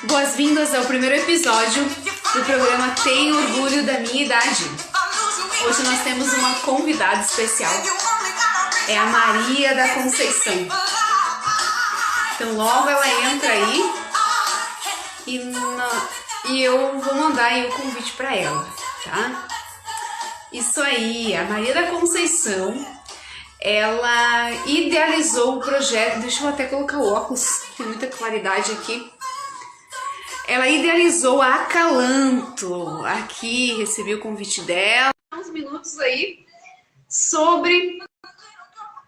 Boas-vindas ao primeiro episódio do programa Tenho Orgulho da Minha Idade. Hoje nós temos uma convidada especial. É a Maria da Conceição. Então logo ela entra aí e eu vou mandar aí o convite para ela, tá? Isso aí, a Maria da Conceição, ela idealizou o projeto. Deixa eu até colocar o óculos, tem muita claridade aqui. Ela idealizou a Acalanto. Aqui, recebi o convite dela. Uns minutos aí sobre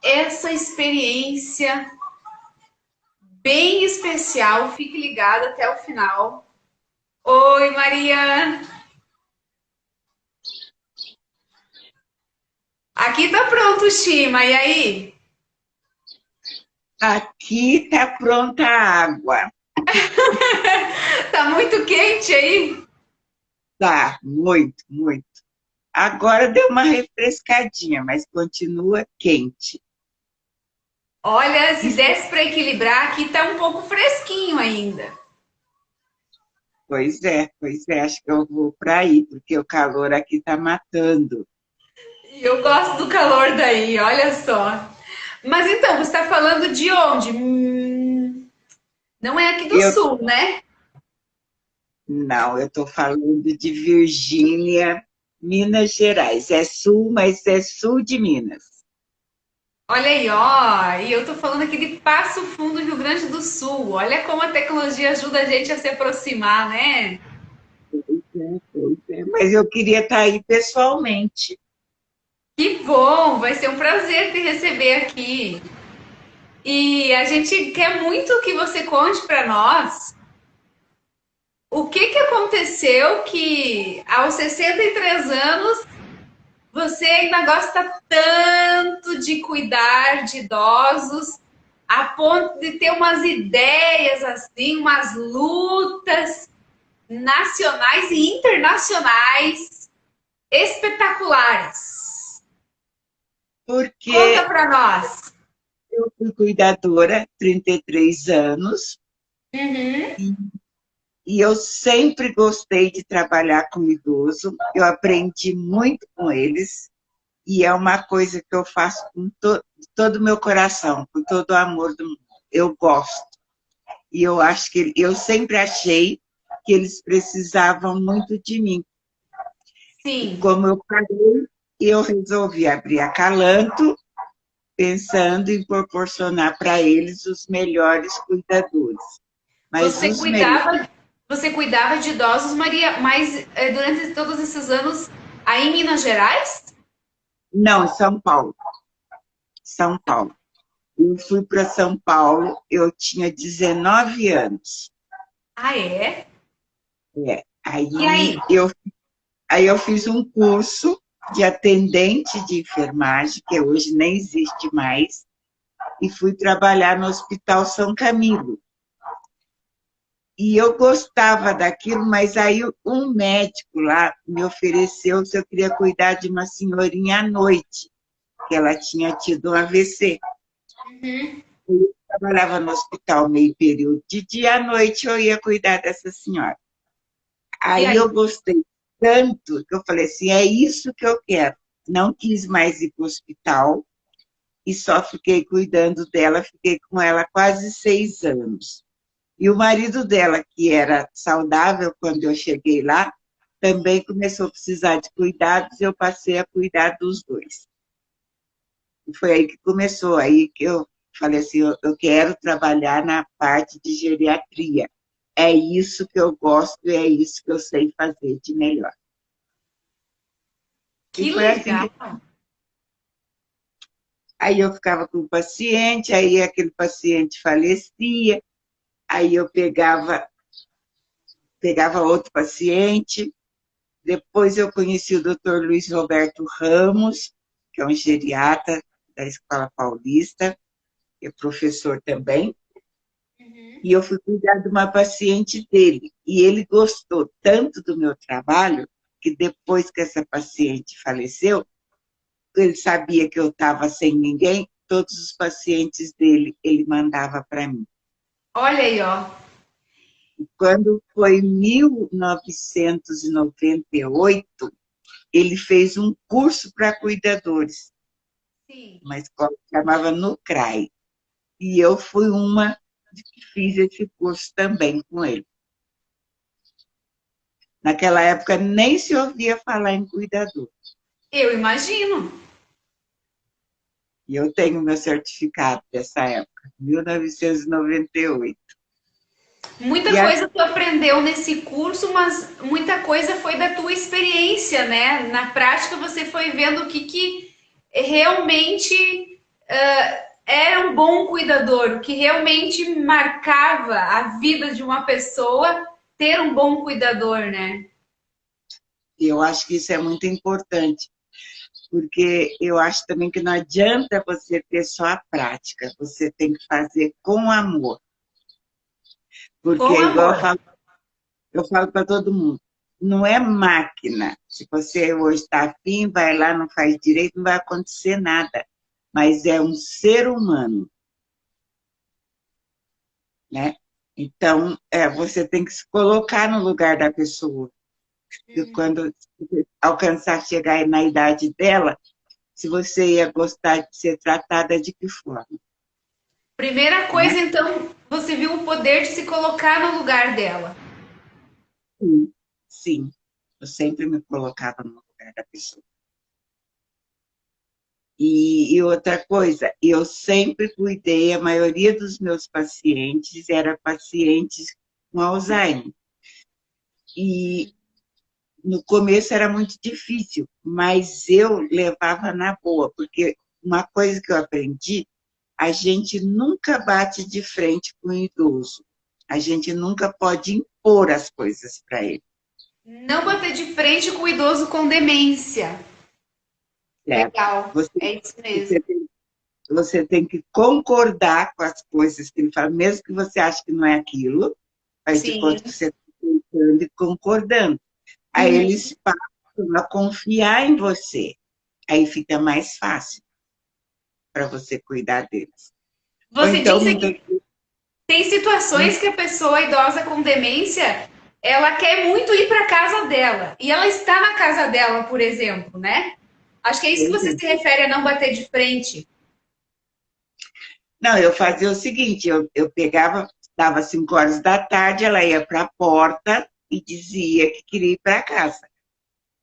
essa experiência bem especial. Fique ligada até o final. Oi, Maria! Aqui tá pronto, Shima. E aí? Aqui tá pronta a água. Tá muito quente aí? Tá, muito, muito. Agora deu uma refrescadinha, mas continua quente. Olha, se desse para equilibrar, aqui tá um pouco fresquinho ainda. Pois é, acho que eu vou para aí, porque o calor aqui tá matando. E eu gosto do calor daí, olha só. Mas então, você está falando de onde? Não é aqui do Eu, sul, né? não, eu tô falando de Virgínia, Minas Gerais. É sul, mas é sul de Minas. Olha aí, ó. E eu tô falando aqui de Passo Fundo, Rio Grande do Sul. Olha como a tecnologia ajuda a gente a se aproximar, né? Pois é, mas eu queria estar aí pessoalmente. Que bom! Vai ser um prazer te receber aqui. E a gente quer muito que você conte para nós o que aconteceu que aos 63 anos você ainda gosta tanto de cuidar de idosos, a ponto de ter umas ideias assim, umas lutas nacionais e internacionais espetaculares. Conta Porque para nós. eu fui cuidadora, 33 anos, Uhum. e eu sempre gostei de trabalhar com idoso. Eu aprendi muito com eles, e é uma coisa que eu faço com todo o meu coração, com todo o amor do mundo. Eu gosto. E eu acho que eu sempre achei que eles precisavam muito de mim. E Sim. como eu falei, eu resolvi abrir a Calanto, pensando em proporcionar para eles os melhores cuidadores. Mas Você os melhores. cuidava, você cuidava de idosos, Maria, mas durante todos esses anos aí em Minas Gerais? Não, em São Paulo. São Paulo. Eu fui para São Paulo, eu tinha 19 anos. Ah, é? É. E aí? Aí eu fiz um curso de atendente de enfermagem, que hoje nem existe mais, e fui trabalhar no Hospital São Camilo. E eu gostava daquilo, mas aí um médico lá me ofereceu se eu queria cuidar de uma senhorinha à noite, que ela tinha tido um AVC. Uhum. Eu trabalhava no hospital meio período de dia, à noite eu ia cuidar dessa senhora. E Aí aí? eu gostei tanto que eu falei assim, é isso que eu quero. Não quis mais ir para o hospital e só fiquei cuidando dela, fiquei com ela quase 6 anos. E o marido dela, que era saudável quando eu cheguei lá, também começou a precisar de cuidados e eu passei a cuidar dos dois. E foi aí que começou, aí que eu falei assim, eu quero trabalhar na parte de geriatria. É isso que eu gosto e é isso que eu sei fazer de melhor. E Que foi assim legal! que aí eu ficava com o paciente, aí aquele paciente falecia, aí eu pegava outro paciente. Depois eu conheci o Dr. Luiz Roberto Ramos, que é um geriatra da Escola Paulista, que é professor também, Uhum. e eu fui cuidar de uma paciente dele. E ele gostou tanto do meu trabalho, que depois que essa paciente faleceu, ele sabia que eu estava sem ninguém, todos os pacientes dele ele mandava para mim. Olha aí, ó. Quando foi 1998, ele fez um curso para cuidadores, Sim. uma escola que chamava Nucrai. E eu fui uma que fiz esse curso também com ele. Naquela época nem se ouvia falar em cuidador. Eu imagino. E eu tenho meu certificado dessa época, 1998. Muita E a, coisa tu aprendeu nesse curso, mas muita coisa foi da tua experiência, né? Na prática você foi vendo o que realmente era um bom cuidador, o que realmente marcava a vida de uma pessoa ter um bom cuidador, né? eu acho que isso é muito importante, porque eu acho também que não adianta você ter só a prática, você tem que fazer com amor. Porque, Com igual amor. eu falo para todo mundo, não é máquina. Se você hoje está afim, vai lá, não faz direito, não vai acontecer nada. Mas é um ser humano, né? Então, você tem que se colocar no lugar da pessoa. E quando você alcançar, chegar na idade dela, se você ia gostar de ser tratada de que forma, Primeira né? coisa, então, você viu o poder de se colocar no lugar dela. Sim, sim. Eu sempre me colocava no lugar da pessoa. E outra coisa, eu sempre cuidei, a maioria dos meus pacientes era pacientes com Alzheimer. E no começo era muito difícil, mas eu levava na boa, porque uma coisa que eu aprendi, a gente nunca bate de frente com o idoso. A gente nunca pode impor as coisas para ele. Não bater de frente com o idoso com demência. Certo? Legal, Você, é isso mesmo. você, tem, você tem que concordar com as coisas que ele fala, mesmo que você ache que não é aquilo, faz de conta que Sim. você está pensando e concordando. Aí Uhum. eles passam a confiar em você. Aí fica mais fácil para você cuidar deles. Ou Você então, disse muitas que tem situações que a pessoa idosa com demência, ela quer muito ir para casa dela. E ela está na casa dela, por exemplo, né? Acho que é isso que você vezes. se refere a não bater de frente. Não, eu fazia o seguinte, eu pegava, dava 5 horas da tarde, ela ia para a porta e dizia que queria ir para casa.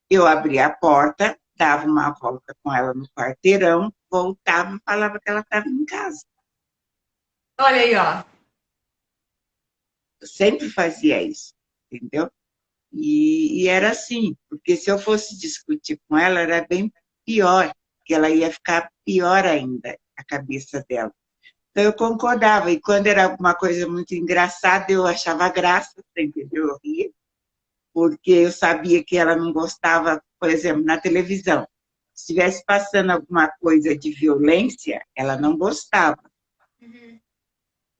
Eu abria a porta, dava uma volta com ela no quarteirão, voltava e falava que ela estava em casa. Olha aí, ó. Eu sempre fazia isso, entendeu? E era assim, porque se eu fosse discutir com ela, era bem pior, que ela ia ficar pior ainda, a cabeça dela. Então eu concordava, e quando era alguma coisa muito engraçada, eu achava graça, entendeu? Eu ria, porque eu sabia que ela não gostava, por exemplo, na televisão. Se estivesse passando alguma coisa de violência, ela não gostava. Uhum.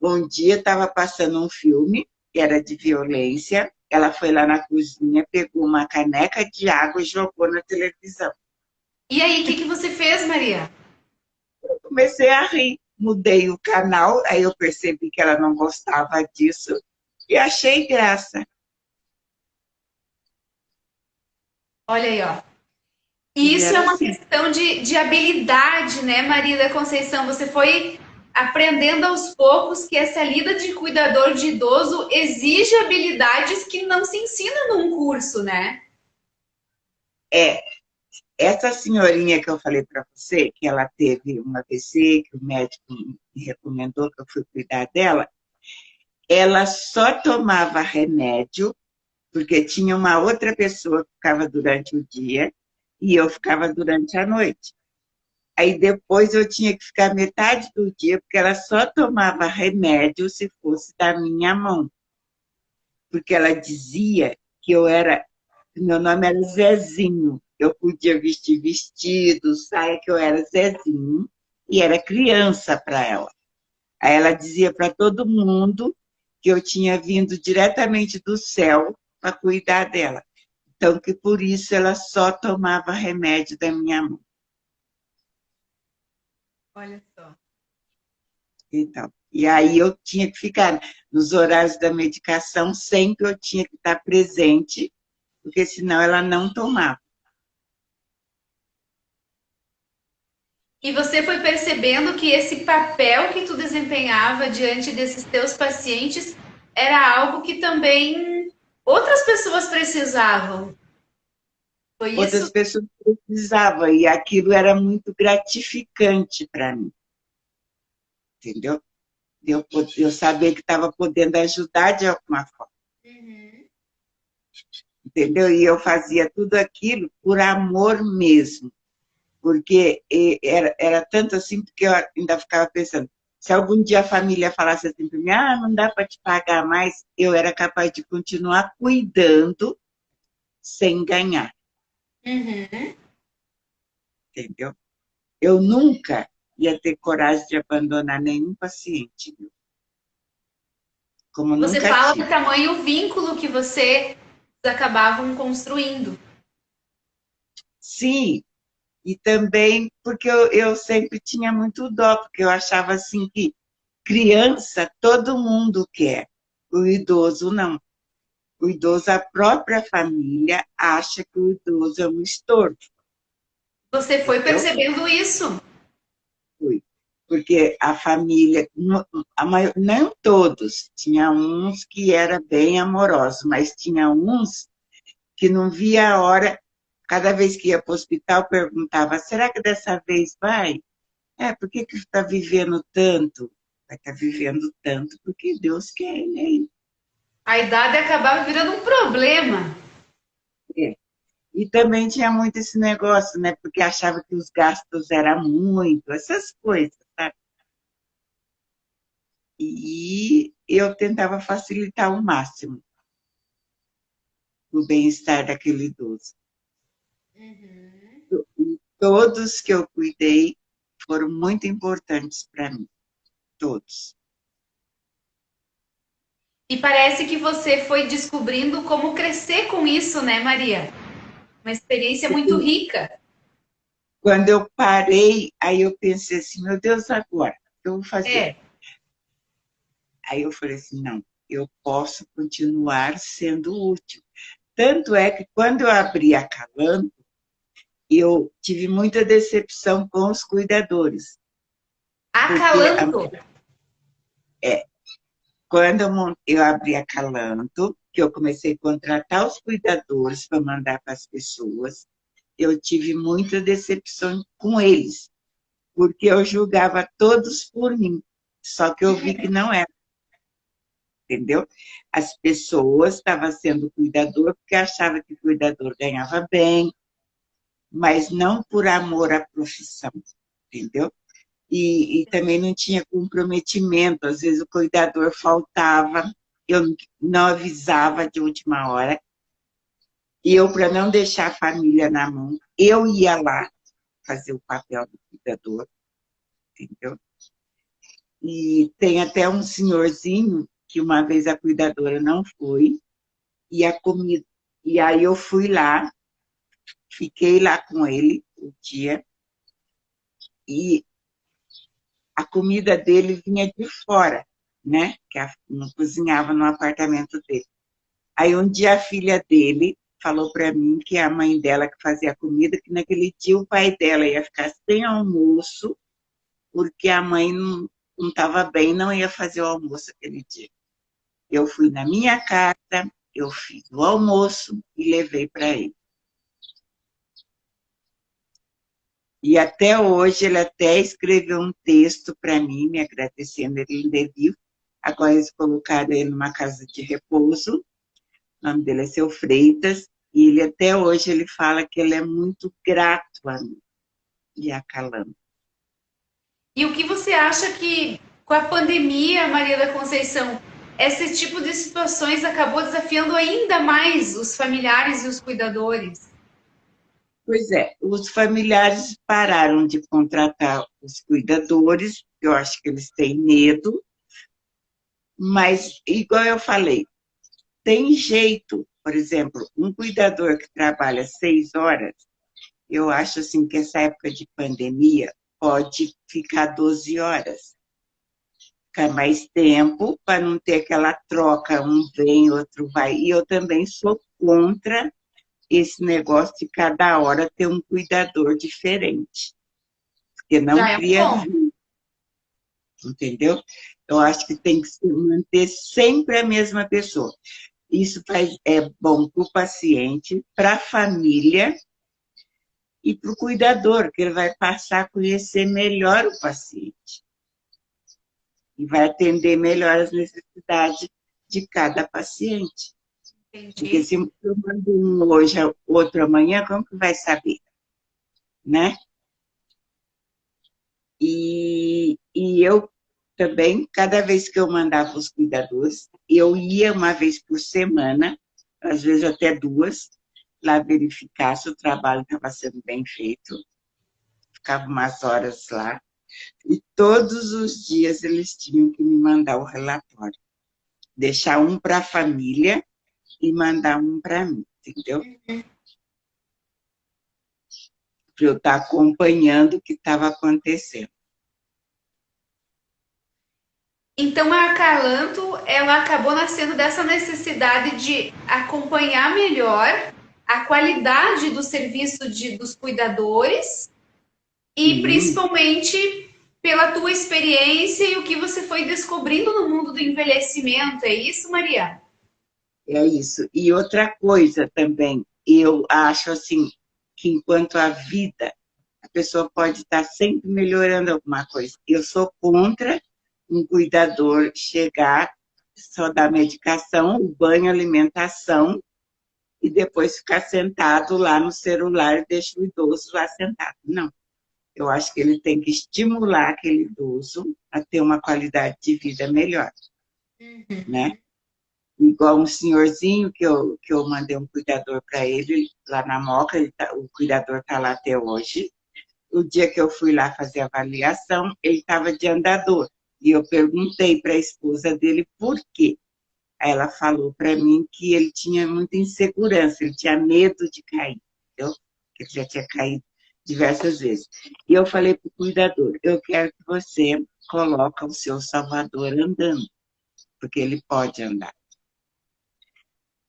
Um dia estava passando um filme que era de violência, ela foi lá na cozinha, pegou uma caneca de água e jogou na televisão. E aí, o que você fez, Maria? Comecei a rir, mudei o canal, aí eu percebi que ela não gostava disso e achei graça. Olha aí, ó. E E isso é era uma assim. questão de habilidade, né, Maria da Conceição? Você foi aprendendo aos poucos que essa lida de cuidador de idoso exige habilidades que não se ensina num curso, né? É, essa senhorinha que eu falei para você, que ela teve um AVC, que o médico me recomendou que eu fui cuidar dela, ela só tomava remédio porque tinha uma outra pessoa que ficava durante o dia e eu ficava durante a noite. Aí depois eu tinha que ficar metade do dia, porque ela só tomava remédio se fosse da minha mão. Porque ela dizia que meu nome era Zezinho. Eu podia vestir vestido, saia, que eu era Zezinho, e era criança para ela. Aí ela dizia para todo mundo que eu tinha vindo diretamente do céu para cuidar dela. Então, que por isso ela só tomava remédio da minha mão. Olha só. Então, E aí eu tinha que ficar nos horários da medicação, sempre eu tinha que estar presente, porque senão ela não tomava. E você foi percebendo que esse papel que tu desempenhava diante desses teus pacientes era algo que também outras pessoas precisavam. Foi Outras isso? pessoas precisavam, e aquilo era muito gratificante para mim, entendeu? Eu saber que estava podendo ajudar de alguma forma, Uhum. entendeu? E eu fazia tudo aquilo por amor mesmo, porque era tanto assim, porque eu ainda ficava pensando, se algum dia a família falasse assim para mim, não dá para te pagar mais, eu era capaz de continuar cuidando sem ganhar, Uhum. entendeu? Eu nunca ia ter coragem de abandonar nenhum paciente, viu? Como Você nunca fala do tive. tamanho vínculo que vocês acabavam construindo. Sim, e também porque eu sempre tinha muito dó, porque eu achava assim que criança todo mundo quer, o idoso não. O idoso, a própria família acha que o idoso é um estorvo, Você foi entendeu? percebendo isso. Porque a família, não todos, tinha uns que era bem amoroso, mas tinha uns que não via a hora, cada vez que ia para o hospital, perguntava, será que dessa vez vai? Por que que está vivendo tanto? Vai estar vivendo tanto porque Deus quer ele aí. A idade acabava virando um problema. É. E também tinha muito esse negócio, né? Porque achava que os gastos eram muito, essas coisas, sabe? E eu tentava facilitar ao máximo o bem-estar daquele idoso. Uhum. E todos que eu cuidei foram muito importantes para mim, todos. E parece que você foi descobrindo como crescer com isso, né, Maria? Uma experiência muito rica. Quando eu parei, aí eu pensei assim, meu Deus, agora, o que eu vou fazer? É. Aí eu falei assim, não, eu posso continuar sendo útil. Tanto é que quando eu abri a Calanco, eu tive muita decepção com os cuidadores, porque Acalanto. é, quando eu abri a Calanto, que eu comecei a contratar os cuidadores para mandar para as pessoas, eu tive muita decepção com eles, porque eu julgava todos por mim, só que eu vi que não era, entendeu? As pessoas estavam sendo cuidador porque achavam que o cuidador ganhava bem, mas não por amor à profissão, entendeu? E também não tinha comprometimento, às vezes o cuidador faltava, eu não avisava de última hora, e eu, para não deixar a família na mão, eu ia lá fazer o papel do cuidador, entendeu? E tem até um senhorzinho que uma vez a cuidadora não foi, e a comida. E aí eu fui lá, fiquei lá com ele o dia, e a comida dele vinha de fora, né? Que não cozinhava no apartamento dele. Aí um dia a filha dele falou para mim que a mãe dela que fazia a comida, que naquele dia o pai dela ia ficar sem almoço, porque a mãe não estava bem, não ia fazer o almoço aquele dia. Eu fui na minha casa, eu fiz o almoço e levei para ele. E até hoje ele até escreveu um texto para mim, me agradecendo, ele ainda é vivo. Agora eles colocaram ele numa casa de repouso, o nome dele é Seu Freitas, e ele até hoje ele fala que ele é muito grato a mim e a Calama. E o que você acha que, com a pandemia, Maria da Conceição, esse tipo de situações acabou desafiando ainda mais os familiares e os cuidadores? Pois é, os familiares pararam de contratar os cuidadores, eu acho que eles têm medo, mas, igual eu falei, tem jeito. Por exemplo, um cuidador que trabalha 6 horas, eu acho assim que essa época de pandemia pode ficar 12 horas. ficar mais tempo, para não ter aquela troca, um vem, outro vai. E eu também sou contra esse negócio de cada hora ter um cuidador diferente, porque não Já é um cria ponto. vínculo, entendeu? Eu acho que tem que se manter sempre a mesma pessoa. Isso é bom para o paciente, para a família e para o cuidador, que ele vai passar a conhecer melhor o paciente e vai atender melhor as necessidades de cada paciente. Porque Entendi. se eu mando um hoje, outro amanhã, como que vai saber, né? E eu também, cada vez que eu mandava os cuidadores, eu ia uma vez por semana, às vezes até duas, lá verificar se o trabalho estava sendo bem feito. Ficava umas horas lá. E todos os dias eles tinham que me mandar o relatório. Deixar um para a família e mandar um para mim, entendeu? Para eu estar acompanhando o que estava acontecendo. Então a Acalanto, ela acabou nascendo dessa necessidade de acompanhar melhor a qualidade do serviço dos cuidadores e Sim, principalmente pela tua experiência e o que você foi descobrindo no mundo do envelhecimento. É isso, Maria? é isso. E outra coisa também, eu acho assim, que enquanto a vida, a pessoa pode estar sempre melhorando alguma coisa. Eu sou contra um cuidador chegar, só dar medicação, o banho, alimentação, e depois ficar sentado lá no celular e deixa o idoso lá sentado. Não. Eu acho que ele tem que estimular aquele idoso a ter uma qualidade de vida melhor, né? Igual um senhorzinho que eu mandei um cuidador para ele lá na Moca, o cuidador está lá até hoje. O dia que eu fui lá fazer a avaliação, ele estava de andador. E eu perguntei para a esposa dele por quê. Aí ela falou para mim que ele tinha muita insegurança, ele tinha medo de cair, entendeu? Que ele já tinha caído diversas vezes. E eu falei para o cuidador, eu quero que você coloque o seu Salvador andando, porque ele pode andar.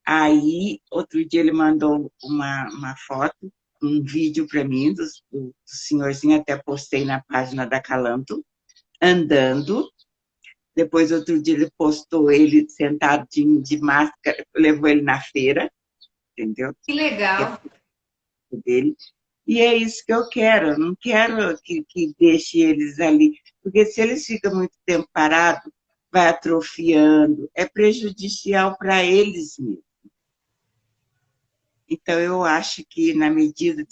Aí, outro dia ele mandou uma foto, um vídeo para mim, do senhorzinho, até postei na página da Calanto, andando. Depois, outro dia, ele postou ele sentadinho de máscara, levou ele na feira, entendeu? Que Que é legal. dele. E é isso que eu quero, eu não quero que deixe eles ali, porque se eles ficam muito tempo parados, vai atrofiando, é prejudicial para eles mesmos. Então, eu acho que, na medida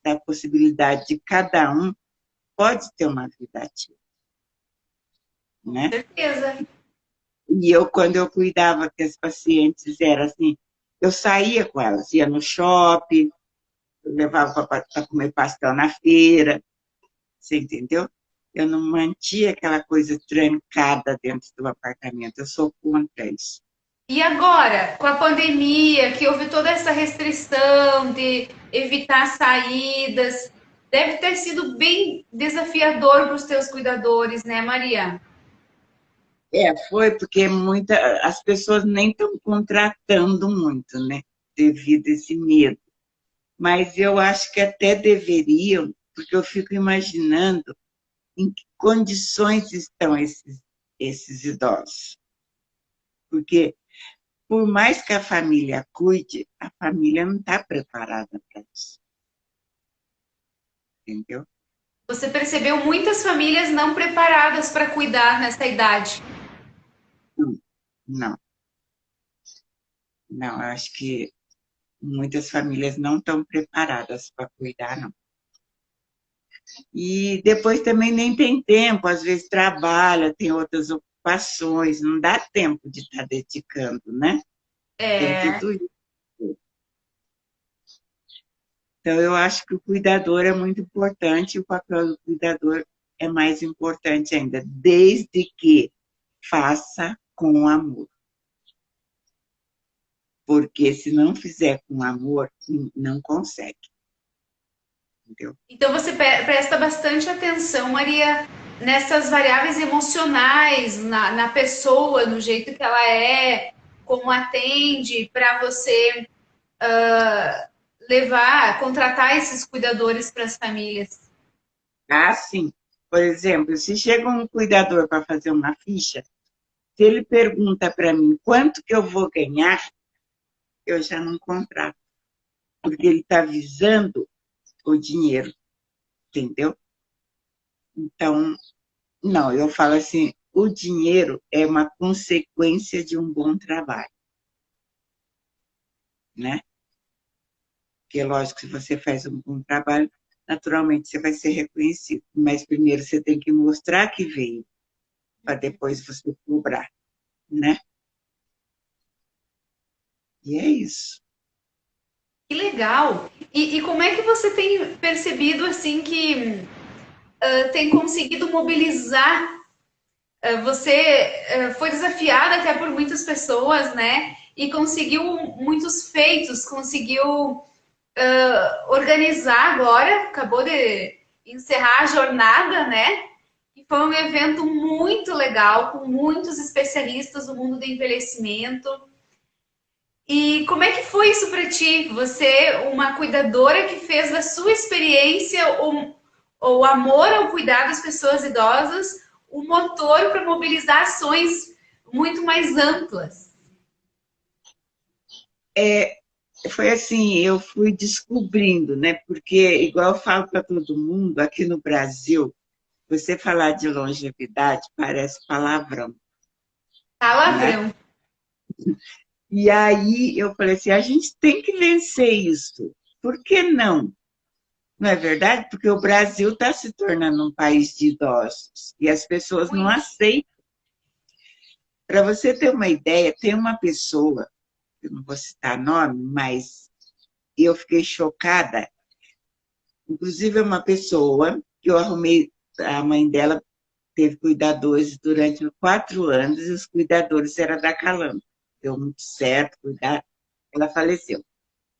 da possibilidade de cada um, pode ter uma vida ativa, Com né? certeza. E eu, quando eu cuidava que as pacientes, era assim, eu saía com elas, ia no shopping, eu levava para comer pastel na feira, você entendeu? Eu não mantia aquela coisa trancada dentro do apartamento, eu sou contra isso. E agora, com a pandemia, que houve toda essa restrição de evitar saídas, deve ter sido bem desafiador para os teus cuidadores, né, Maria? Foi porque as pessoas nem estão contratando muito, né? Devido a esse medo. Mas eu acho que até deveriam, porque eu fico imaginando em que condições estão esses idosos. Porque, por mais que a família cuide, a família não está preparada para isso. Entendeu? Você percebeu muitas famílias não preparadas para cuidar nessa idade. Não, não, não. Eu acho que muitas famílias não estão preparadas para cuidar, não. E depois também nem tem tempo, às vezes trabalha, tem outras ocupações, não dá tempo de estar dedicando, né? Tem É, tudo isso. Então, eu acho que o cuidador é muito importante, e o papel do cuidador é mais importante ainda, desde que faça com amor. Porque se não fizer com amor, não consegue. Entendeu? então você presta bastante atenção, Maria, nessas variáveis emocionais, na pessoa, no jeito que ela é, como atende, para você levar, contratar esses cuidadores para as famílias. Ah, sim. Por exemplo, se chega um cuidador para fazer uma ficha, se ele pergunta para mim quanto que eu vou ganhar, eu já não contrato, porque ele está visando o dinheiro, entendeu? Então, não, eu falo assim, o dinheiro é uma consequência de um bom trabalho, né? Porque, lógico, se você faz um bom trabalho, naturalmente você vai ser reconhecido. Mas primeiro você tem que mostrar que veio, para depois você cobrar, né? E é isso. Que legal! E como é que você tem percebido assim que tem conseguido mobilizar? Você foi desafiada até por muitas pessoas, né? E conseguiu muitos feitos, conseguiu organizar agora, acabou de encerrar a jornada, né? E foi um evento muito legal, com muitos especialistas do mundo do envelhecimento. E como é que foi isso para ti? Você, uma cuidadora que fez da sua experiência o amor ao cuidar das pessoas idosas o motor para mobilizar ações muito mais amplas. É, foi assim, eu fui descobrindo, né? Porque, igual eu falo para todo mundo, aqui no Brasil, você falar de longevidade parece palavrão, né? Palavrão. E aí eu falei assim, a gente tem que vencer isso. Por que não? Não é verdade? Porque o Brasil está se tornando um país de idosos e as pessoas não Muito. aceitam. Para você ter uma ideia, tem uma pessoa, eu não vou citar nome, mas eu fiquei chocada. Inclusive, é uma pessoa que eu arrumei, a mãe dela teve cuidadores durante 4 anos e os cuidadores eram da Calam. Deu muito certo, cuidar. Ela faleceu.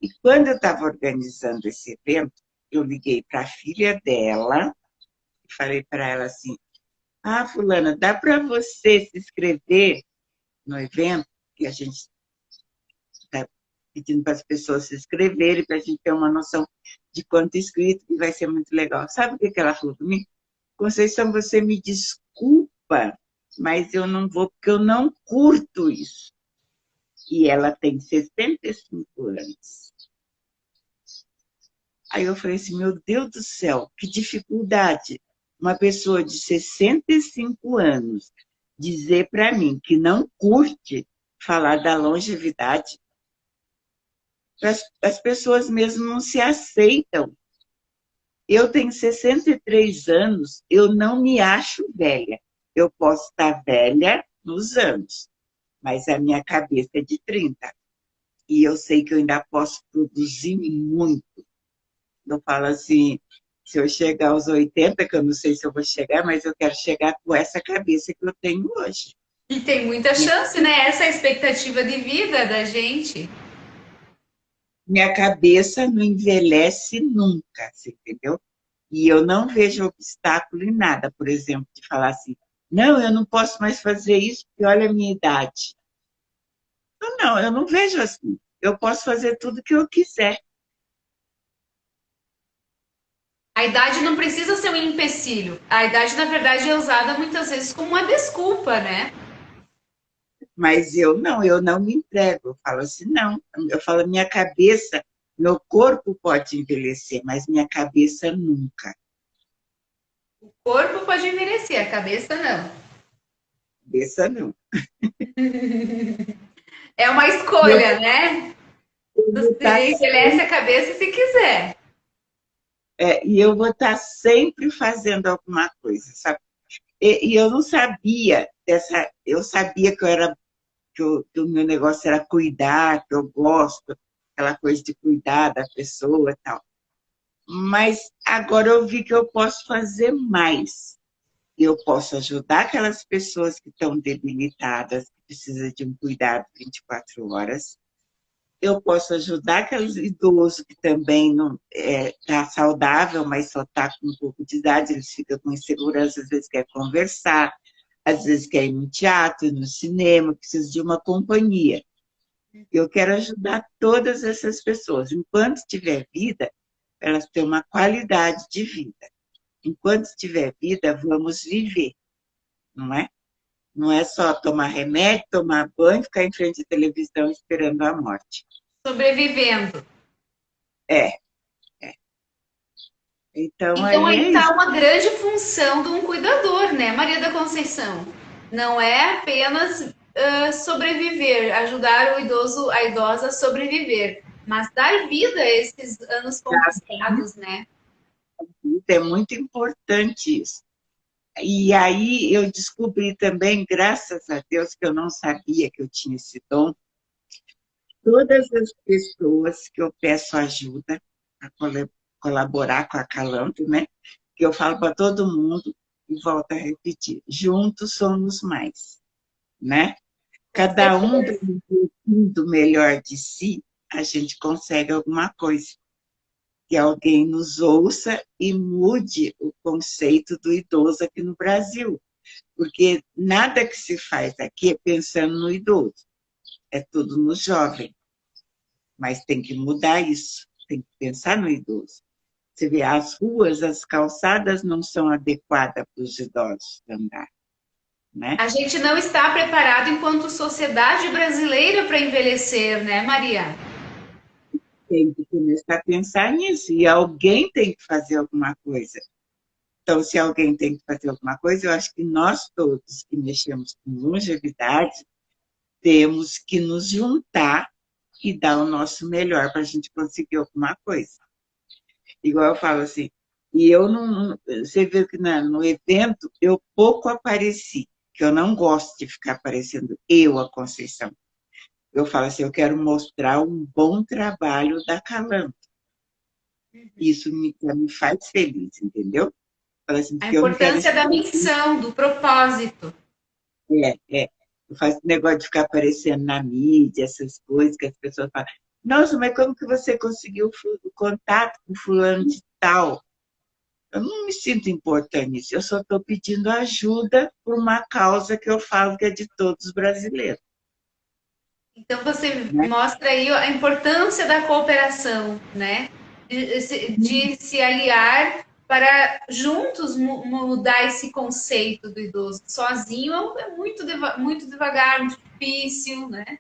E quando eu estava organizando esse evento, eu liguei para a filha dela e falei para ela assim: Ah, fulana, dá para você se inscrever no evento? Que a gente está pedindo para as pessoas se inscreverem, para a gente ter uma noção de quanto inscrito, que vai ser muito legal. Sabe o que ela falou para mim? Conceição, você me desculpa, mas eu não vou, porque eu não curto isso. E ela tem 65 anos. Aí eu falei assim, meu Deus do céu, que dificuldade. Uma pessoa de 65 anos dizer para mim que não curte falar da longevidade. As pessoas mesmo não se aceitam. Eu tenho 63 anos, eu não me acho velha. Eu posso estar velha nos anos, mas a minha cabeça é de 30. E eu sei que eu ainda posso produzir muito. Eu falo assim, se eu chegar aos 80, que eu não sei se eu vou chegar, mas eu quero chegar com essa cabeça que eu tenho hoje. E tem muita chance, né? Essa é a expectativa de vida da gente. Minha cabeça não envelhece nunca, você entendeu? E eu não vejo obstáculo em nada, por exemplo, de falar assim, não, eu não posso mais fazer isso porque olha a minha idade. Não, eu não vejo assim. Eu posso fazer tudo que eu quiser. A idade não precisa ser um empecilho. A idade, na verdade, é usada muitas vezes como uma desculpa, né? Mas eu não me entrego. Eu falo assim, não. Eu falo, minha cabeça, meu corpo pode envelhecer, mas minha cabeça nunca. O corpo pode envelhecer, a cabeça não. Cabeça não. É uma E eu escolha, né? vou estar Você envelhece a cabeça se quiser. e eu vou estar sempre fazendo alguma coisa, sabe? E eu não sabia dessa. Eu sabia que eu era que o meu negócio era cuidar, que eu gosto, aquela coisa de cuidar da pessoa e tal. Mas agora eu vi que eu posso fazer mais. Eu posso ajudar aquelas pessoas que estão debilitadas, que precisam de um cuidado 24 horas. eu posso ajudar aqueles idosos que também não tá saudável, mas só está com um pouco de idade, eles ficam com insegurança, às vezes quer conversar, às vezes quer ir no teatro, no cinema, precisa de uma companhia. Eu quero ajudar todas essas pessoas. Enquanto tiver vida, elas têm uma qualidade de vida. Enquanto tiver vida, vamos viver, não é? Não é só tomar remédio, tomar banho, ficar em frente à televisão esperando a morte. Sobrevivendo. É, é. Então, Então aí aí é está isso. uma grande função de um cuidador, né, Maria da Conceição? Não é apenas sobreviver, ajudar o idoso, a idosa a sobreviver, mas dar vida a esses anos conquistados, né? É muito importante isso. E aí eu descobri também, graças a Deus, que eu não sabia que eu tinha esse dom, todas as pessoas que eu peço ajuda a colaborar com a Calanto, né? Que eu falo para todo mundo e volto a repetir, juntos somos mais, né? Com Cada um certeza. dando um pouquinho do melhor de si, a gente consegue alguma coisa. Que alguém nos ouça e mude o conceito do idoso aqui no Brasil. Porque nada que se faz aqui é pensando no idoso, é tudo no jovem. Mas tem que mudar isso, tem que pensar no idoso. Você vê, as ruas, as calçadas não são adequadas para os idosos andar, né? A gente não está preparado enquanto sociedade brasileira para envelhecer, né, Maria? Tem que começar a pensar nisso, e alguém tem que fazer alguma coisa. Então, se alguém tem que fazer alguma coisa, eu acho que nós todos que mexemos com longevidade temos que nos juntar e dar o nosso melhor para a gente conseguir alguma coisa. Igual eu falo assim, e eu não. Você vê que no evento eu pouco apareci, que eu não gosto de ficar aparecendo eu, a Conceição. Eu falo assim, eu quero mostrar um bom trabalho da Calanto. Isso me faz feliz, entendeu? Falo assim, A porque eu não quero importância esse da missão, do propósito. é. Eu faço negócio de ficar aparecendo na mídia, essas coisas que as pessoas falam. Nossa, mas como que você conseguiu o contato com fulano de tal? Eu não me sinto importante nisso, eu só estou pedindo ajuda por uma causa que eu falo que é de todos os brasileiros. Então você Né? mostra aí a importância da cooperação, né? De se aliar para juntos mudar esse conceito do idoso. Sozinho é muito, muito devagar, muito difícil, né?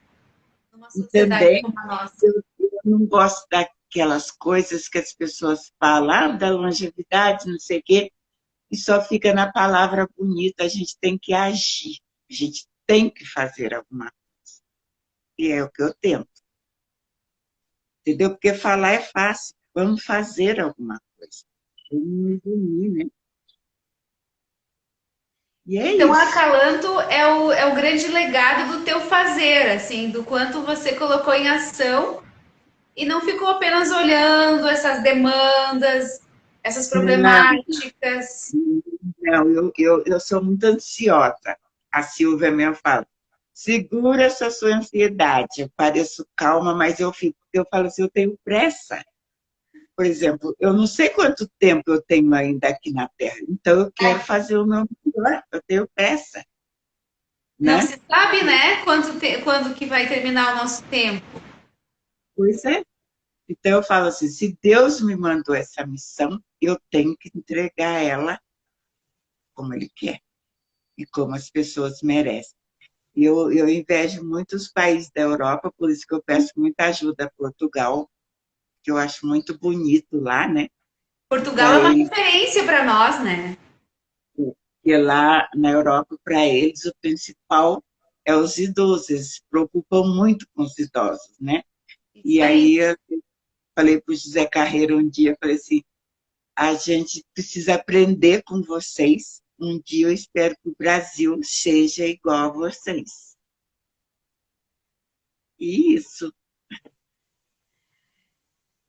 Numa E sociedade também como a nossa. eu não gosto daquelas coisas que as pessoas falam, da longevidade, não sei o quê, e só fica na palavra bonita, a gente tem que agir, a gente tem que fazer alguma coisa. E é o que eu tento, entendeu? Porque falar é fácil, vamos fazer alguma coisa. Vamos unir, né? E é Então, a isso. Acalanto é o grande legado do teu fazer, assim, do quanto você colocou em ação e não ficou apenas olhando essas demandas, essas Não, problemáticas. não, eu sou muito ansiosa. A Silvia mesmo fala, segura essa sua ansiedade. Eu pareço calma, mas eu falo assim, eu tenho pressa. Por exemplo, eu não sei quanto tempo eu tenho ainda aqui na Terra, então eu quero fazer o meu melhor, eu tenho pressa, Não né? se sabe, né, quando que vai terminar o nosso tempo. Pois é. Então eu falo assim, se Deus me mandou essa missão, eu tenho que entregar ela como Ele quer e como as pessoas merecem. Eu invejo muitos países da Europa, por isso que eu peço muita ajuda a Portugal, que eu acho muito bonito lá, né? Portugal Para é uma eles, referência para nós, né? porque lá na Europa, para eles, o principal é os idosos, eles se preocupam muito com os idosos, né? Isso E aí. aí eu falei para o José Carreiro um dia, falei assim, a gente precisa aprender com vocês, um dia eu espero que o Brasil seja igual a vocês. E isso.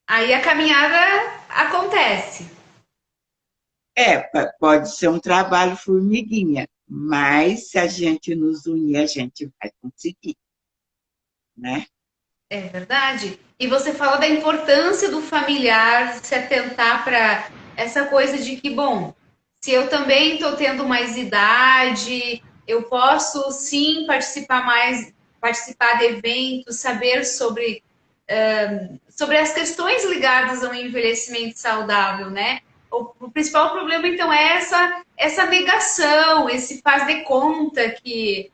Aí a caminhada acontece. Pode ser um trabalho formiguinha, mas se a gente nos unir, a gente vai conseguir, né? É verdade. E você fala da importância do familiar se atentar para essa coisa de que, bom, se eu também estou tendo mais idade, eu posso sim participar mais, participar de eventos, saber sobre as questões ligadas ao envelhecimento saudável, né? O principal problema, então, é essa negação, esse faz de conta que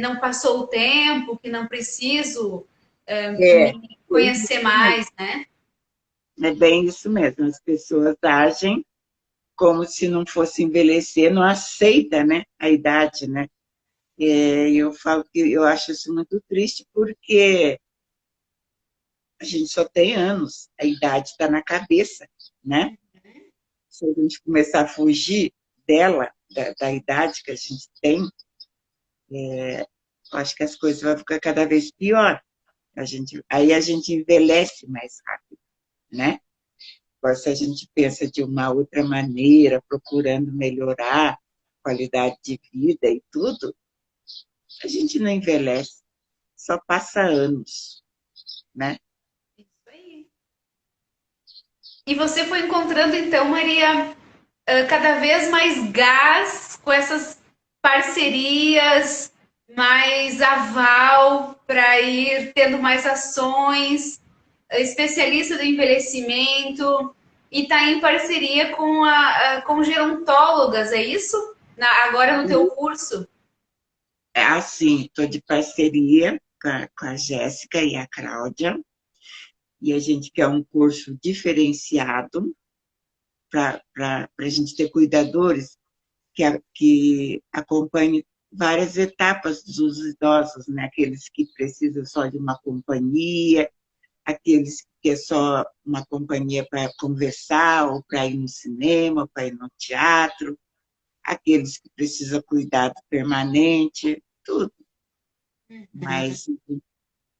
não passou o tempo, que não preciso É, me bem conhecer isso mesmo. mais, né? É bem isso mesmo. As pessoas agem como se não fosse envelhecer, não aceita, né, a idade, né? Eu falo que eu acho isso muito triste porque a gente só tem anos, a idade está na cabeça, né? Se a gente começar a fugir dela, da idade que a gente tem, eu acho que as coisas vão ficar cada vez pior. Aí a gente envelhece mais rápido, né? Agora, se a gente pensa de uma outra maneira, procurando melhorar a qualidade de vida e tudo, a gente não envelhece, só passa anos, né? Isso aí. E você foi encontrando, então, Maria, cada vez mais gás com essas parcerias, mais aval para ir tendo mais ações, especialista do envelhecimento, e está em parceria com gerontólogas, é isso? Agora no teu curso? É assim, estou de parceria com a Jéssica e a Cláudia, e a gente quer um curso diferenciado para a gente ter cuidadores que acompanhem várias etapas dos idosos, né? Aqueles que precisam só de uma companhia, aqueles que é só uma companhia para conversar, ou para ir no cinema, para ir no teatro, aqueles que precisam cuidado permanente, tudo. Mas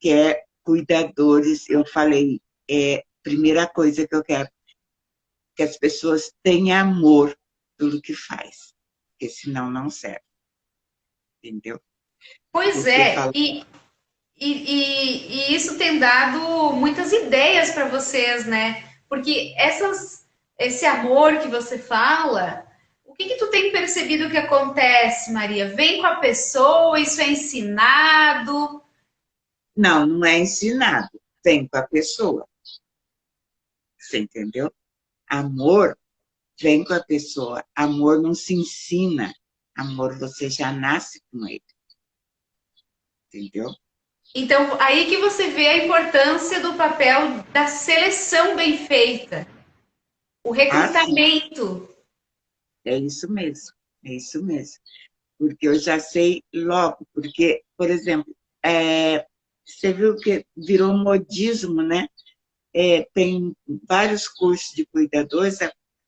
quer cuidadores, eu falei, primeira coisa que eu quero, que as pessoas tenham amor pelo que faz, porque senão não serve, entendeu? Pois Porque é, fala, e isso tem dado muitas ideias para vocês, né? Porque esse amor que você fala, o que tu tem percebido que acontece, Maria? Vem com a pessoa, isso é ensinado? não, não é ensinado, vem com a pessoa, você entendeu? Amor vem com a pessoa, amor não se ensina, amor você já nasce com ele, entendeu? Então, aí que você vê a importância do papel da seleção bem feita, o Assim, recrutamento. é isso mesmo, é isso mesmo. Porque eu já sei logo, porque, por exemplo, você viu que virou um modismo, né? Tem vários cursos de cuidadores,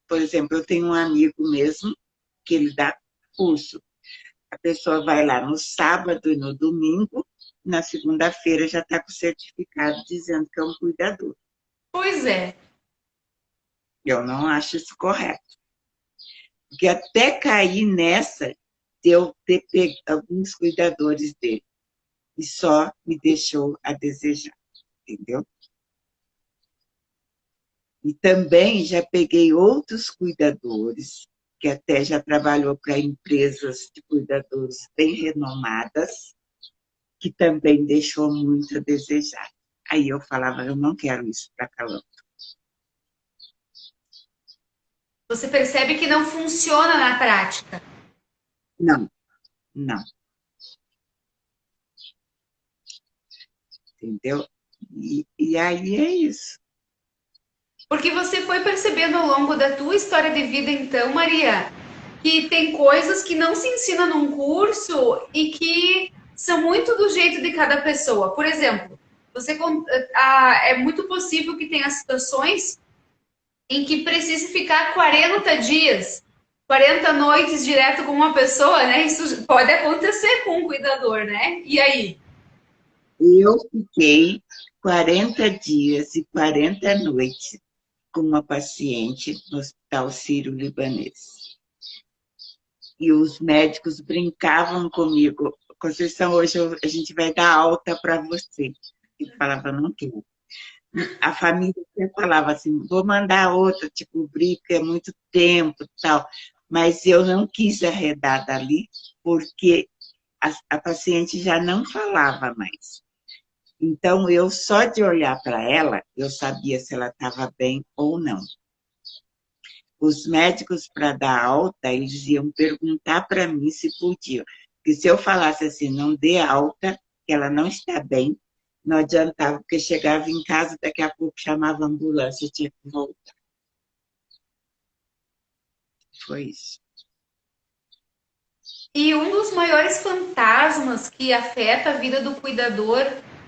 por exemplo, eu tenho um amigo mesmo que ele dá curso. A pessoa vai lá no sábado e no domingo, na segunda-feira já está com o certificado dizendo que é um cuidador. Pois é. Eu não acho isso correto. Porque até cair nessa de eu ter pego alguns cuidadores dele e só me deixou a desejar, entendeu? E também já peguei outros cuidadores, que até já trabalhou para empresas de cuidadores bem renomadas, que também deixou muito a desejar. Aí eu falava, eu não quero isso para Calão. Você percebe que não funciona na prática. Não, não, entendeu? E aí é isso. Porque você foi percebendo ao longo da tua história de vida, então, Maria, que tem coisas que não se ensina num curso e que são muito do jeito de cada pessoa. Por exemplo, é muito possível que tenha situações em que precise ficar 40 dias, 40 noites direto com uma pessoa, né? Isso pode acontecer com um cuidador, né? E aí? Eu fiquei 40 dias e 40 noites com uma paciente no Hospital Sírio-Libanês. E os médicos brincavam comigo. Conceição, hoje a gente vai dar alta para você. e falava, não quero. A família sempre falava assim, vou mandar outra, tipo, brica, é muito tempo, tal. Mas eu não quis arredar dali, porque a paciente já não falava mais. Então, eu só de olhar para ela, eu sabia se ela estava bem ou não. Os médicos, para dar alta, eles iam perguntar para mim se podiam. Porque se eu falasse assim, não dê alta, que ela não está bem, não adiantava, porque chegava em casa, daqui a pouco chamava a ambulância e tinha que voltar. Foi isso. E um dos maiores fantasmas que afeta a vida do cuidador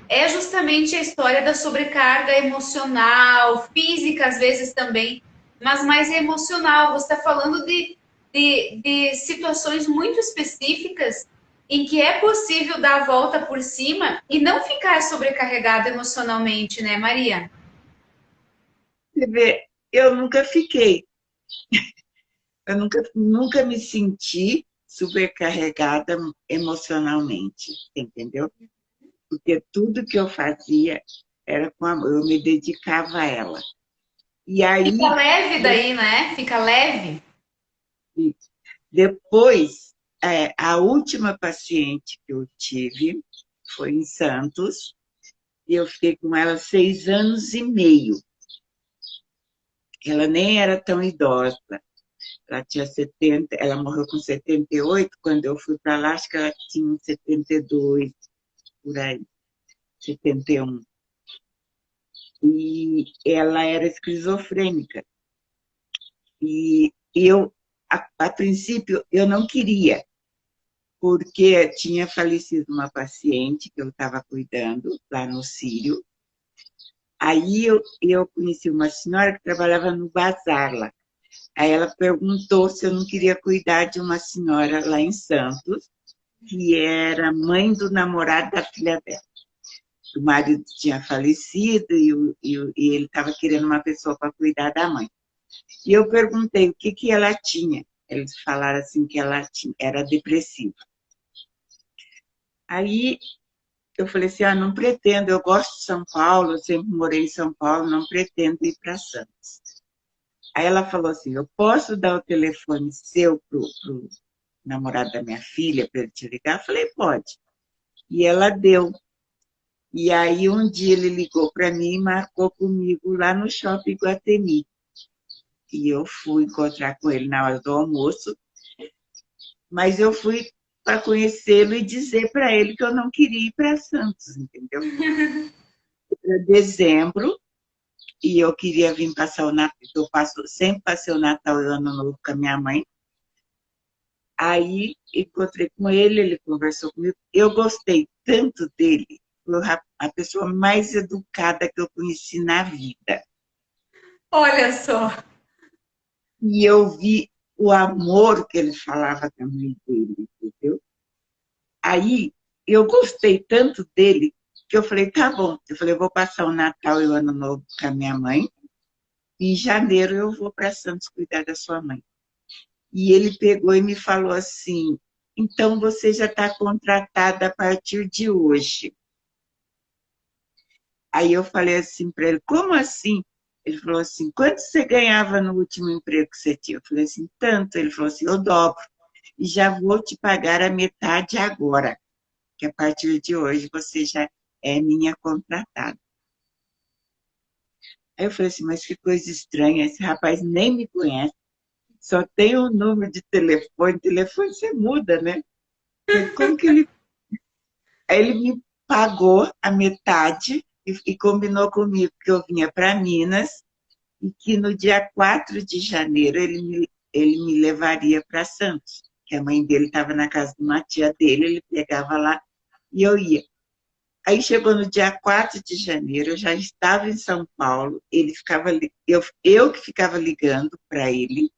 é justamente a história da sobrecarga emocional, física às vezes também, mas mais emocional. Você está falando de situações muito específicas em que é possível dar a volta por cima e não ficar sobrecarregado emocionalmente, né, Maria? Você vê, eu nunca fiquei, eu nunca me senti supercarregada emocionalmente, entendeu? Porque tudo que eu fazia era com amor, eu me dedicava a ela. E Fica aí, leve daí, né? Fica leve. depois, a última paciente que eu tive foi em Santos, e eu fiquei com ela 6 anos e meio. Ela nem era tão idosa, ela tinha 70, ela morreu com 78, quando eu fui para lá, acho que ela tinha 72, por aí, 71. E ela era esquizofrênica. E eu, a princípio, eu não queria, porque tinha falecido uma paciente que eu estava cuidando lá no Sírio. Aí eu conheci uma senhora que trabalhava no bazar lá. Aí ela perguntou se eu não queria cuidar de uma senhora lá em Santos, que era mãe do namorado da filha dela. O marido tinha falecido e ele estava querendo uma pessoa para cuidar da mãe. E eu perguntei o que ela tinha. Eles falaram assim que ela era depressiva. Aí eu falei assim, não pretendo, eu gosto de São Paulo, eu sempre morei em São Paulo, não pretendo ir para Santos. Aí ela falou assim, eu posso dar o telefone seu pro namorado da minha filha para ele te ligar? Eu falei, pode. E ela deu. E aí um dia ele ligou para mim e marcou comigo lá no Shopping Iguatemi. E eu fui encontrar com ele na hora do almoço, mas eu fui para conhecê-lo e dizer para ele que eu não queria ir para Santos, entendeu? Era dezembro, e eu queria vir passar o Natal, eu sempre passei o Natal e o Ano Novo com a minha mãe. Aí encontrei com ele, ele conversou comigo, eu gostei tanto dele, foi a pessoa mais educada que eu conheci na vida. Olha só. E eu vi o amor que ele falava também dele, entendeu? Aí eu gostei tanto dele que eu falei, tá bom. Eu falei, eu vou passar o Natal e o Ano Novo com a minha mãe. E em janeiro eu vou para Santos cuidar da sua mãe. E ele pegou e me falou assim, então você já está contratada a partir de hoje. Aí eu falei assim para ele, como assim? Ele falou assim, quanto você ganhava no último emprego que você tinha? Eu falei assim, tanto. Ele falou assim, eu dobro. E já vou te pagar a metade agora, que a partir de hoje você já é minha contratada. Aí eu falei assim, mas que coisa estranha, esse rapaz nem me conhece, só tem um número de telefone você muda, né? Como que ele... Aí ele me pagou a metade e combinou comigo que eu vinha para Minas e que no dia 4 de janeiro ele me levaria para Santos, que a mãe dele estava na casa de uma tia dele, ele pegava lá e eu ia. Aí chegou no dia 4 de janeiro, eu já estava em São Paulo, ele ficava, eu que ficava ligando para ele.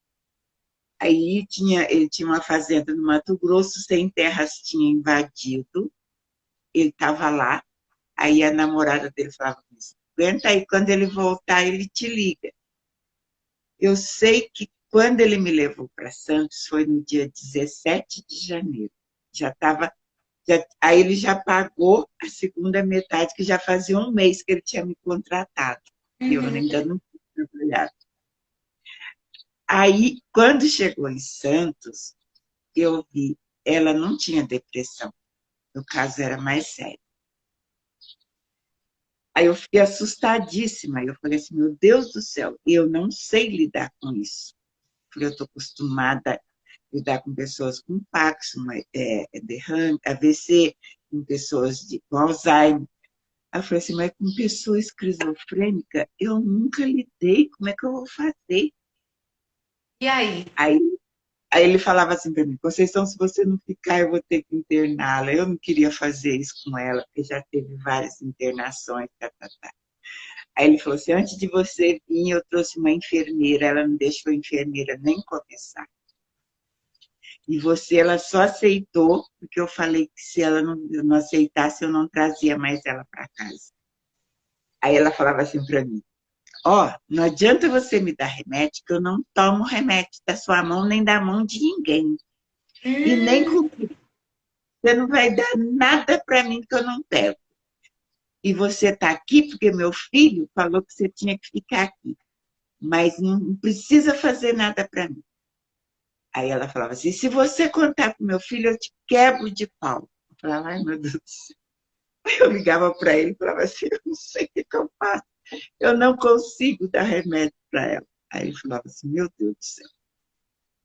Aí ele tinha uma fazenda no Mato Grosso, sem terras tinha invadido, ele estava lá, aí a namorada dele falava assim, aguenta aí, quando ele voltar, ele te liga. Eu sei que quando ele me levou para Santos, foi no dia 17 de janeiro, já estava Aí ele já pagou a segunda metade, que já fazia um mês que ele tinha me contratado. E eu ainda não tinha trabalhado. Aí, quando chegou em Santos, eu vi, ela não tinha depressão. O caso era mais sério. Aí eu fiquei assustadíssima. Eu falei assim, meu Deus do céu, eu não sei lidar com isso. Eu falei, eu estou acostumada a lidar com pessoas com Parkinson, derrame, AVC, com pessoas com Alzheimer. Aí eu falei assim, mas com pessoa esquizofrênica, eu nunca lidei, como é que eu vou fazer? E aí? Aí, aí ele falava assim para mim, Conceição, se você não ficar, eu vou ter que interná-la. Eu não queria fazer isso com ela, porque já teve várias internações, tá, tá, tá. Aí ele falou assim, antes de você vir, eu trouxe uma enfermeira, ela não deixou a enfermeira nem começar. E você, ela só aceitou, porque eu falei que se ela não aceitasse, eu não trazia mais ela para casa. Aí ela falava assim para mim, ó, não adianta você me dar remédio, que eu não tomo remédio da sua mão, nem da mão de ninguém. E nem comigo. Você não vai dar nada para mim que eu não pego. E você está aqui porque meu filho falou que você tinha que ficar aqui. Mas não precisa fazer nada para mim. Aí ela falava assim, se você contar para meu filho, eu te quebro de pau. Eu falava, ai meu Deus do céu. Aí eu ligava para ele e falava assim, eu não sei o que eu faço. Eu não consigo dar remédio para ela. Aí ele falava assim, meu Deus do céu.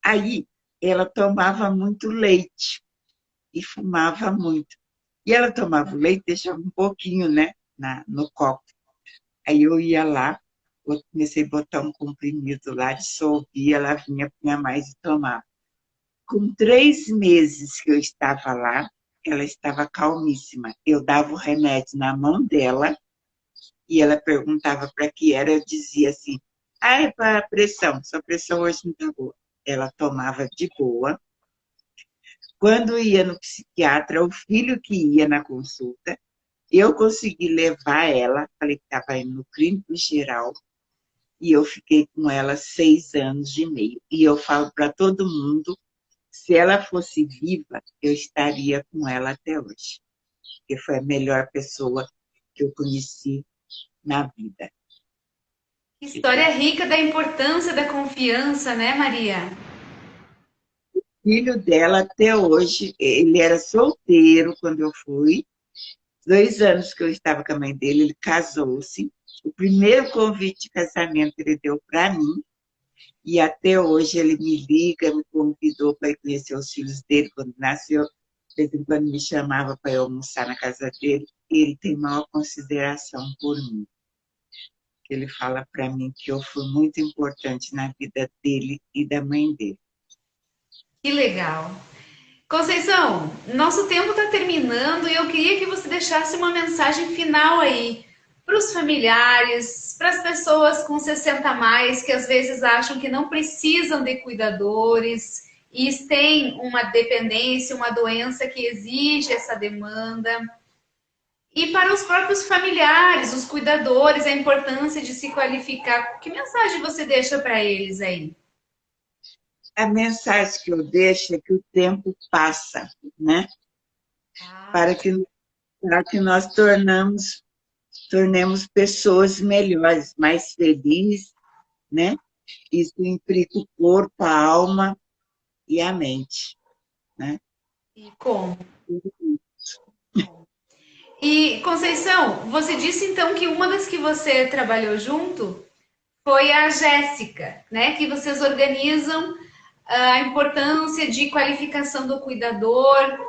Aí ela tomava muito leite e fumava muito. E ela tomava o leite, deixava um pouquinho, né, no copo. Aí eu ia lá, eu comecei a botar um comprimido lá, dissolvia, ela vinha, punha mais e tomava. Com 3 meses que eu estava lá, ela estava calmíssima. Eu dava o remédio na mão dela e ela perguntava para que era, eu dizia assim, ah, é para a pressão, sua pressão hoje não está boa. Ela tomava de boa. Quando ia no psiquiatra, o filho que ia na consulta, eu consegui levar ela, falei que estava indo no clínico geral, e eu fiquei com ela 6 anos e meio. E eu falo para todo mundo, se ela fosse viva, eu estaria com ela até hoje. Porque foi a melhor pessoa que eu conheci na vida. História rica da importância da confiança, né, Maria? O filho dela, até hoje, ele era solteiro quando eu fui. 2 anos que eu estava com a mãe dele, ele casou-se. O primeiro convite de casamento ele deu para mim. E até hoje ele me liga, me convidou para ir conhecer os filhos dele quando nasceu. De vez em quando me chamava para eu almoçar na casa dele. E ele tem maior consideração por mim. Ele fala para mim que eu fui muito importante na vida dele e da mãe dele. Que legal. Conceição, nosso tempo está terminando e eu queria que você deixasse uma mensagem final aí para os familiares, para as pessoas com 60 a mais que às vezes acham que não precisam de cuidadores e têm uma dependência, uma doença que exige essa demanda. E para os próprios familiares, os cuidadores, a importância de se qualificar. Que mensagem você deixa para eles aí? A mensagem que eu deixo é que o tempo passa, né? Para que, para que nós tornemos pessoas melhores, mais felizes, né? Isso implica o corpo, a alma e a mente, né? E como? E, Conceição, você disse então que uma das que você trabalhou junto foi a Jéssica, né? Que vocês organizam a importância de qualificação do cuidador.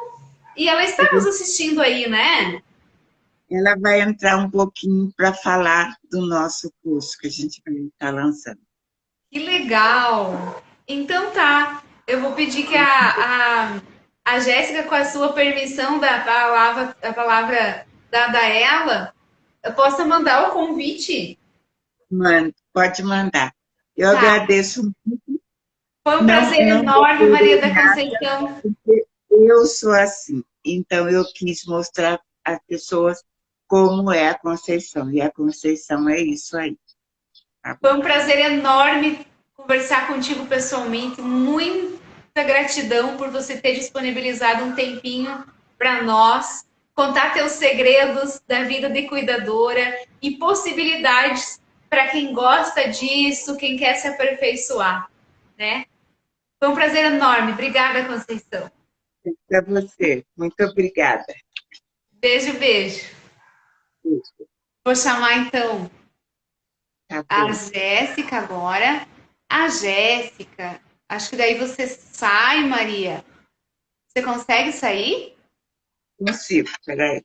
E ela está nos assistindo aí, né? Ela vai entrar um pouquinho para falar do nosso curso que a gente vai estar lançando. Que legal! Então tá, eu vou pedir que a Jéssica, com a sua permissão da palavra dada a ela, eu possa mandar o convite. Mano, pode mandar. Eu Tá. agradeço. Foi um Não, prazer não enorme, procurei Maria da nada, Conceição. porque eu sou assim. Então, eu quis mostrar às pessoas como é a Conceição. E a Conceição é isso aí. Tá bom? Foi um prazer enorme conversar contigo pessoalmente. Muita gratidão por você ter disponibilizado um tempinho para nós, contar teus segredos da vida de cuidadora e possibilidades para quem gosta disso, quem quer se aperfeiçoar, né? Foi um prazer enorme. Obrigada, Conceição. Para você. Muito obrigada. Beijo, beijo. Isso. Vou chamar então Tá a bom. Jéssica agora. A Jéssica, acho que daí você sai, Maria. Você consegue sair? Consigo, peraí.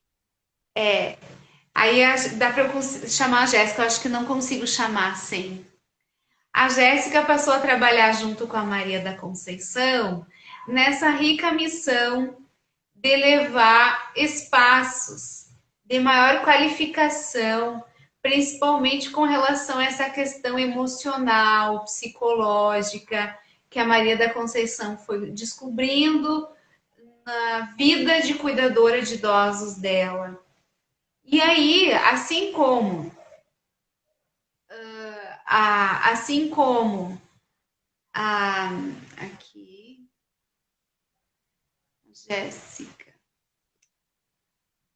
Aí dá para eu chamar a Jéssica, eu acho que não consigo chamar sem. A Jéssica passou a trabalhar junto com a Maria da Conceição nessa rica missão de levar espaços de maior qualificação, principalmente com relação a essa questão emocional, psicológica, que a Maria da Conceição foi descobrindo na vida de cuidadora de idosos dela. E aí, assim como a aqui, Jéssica,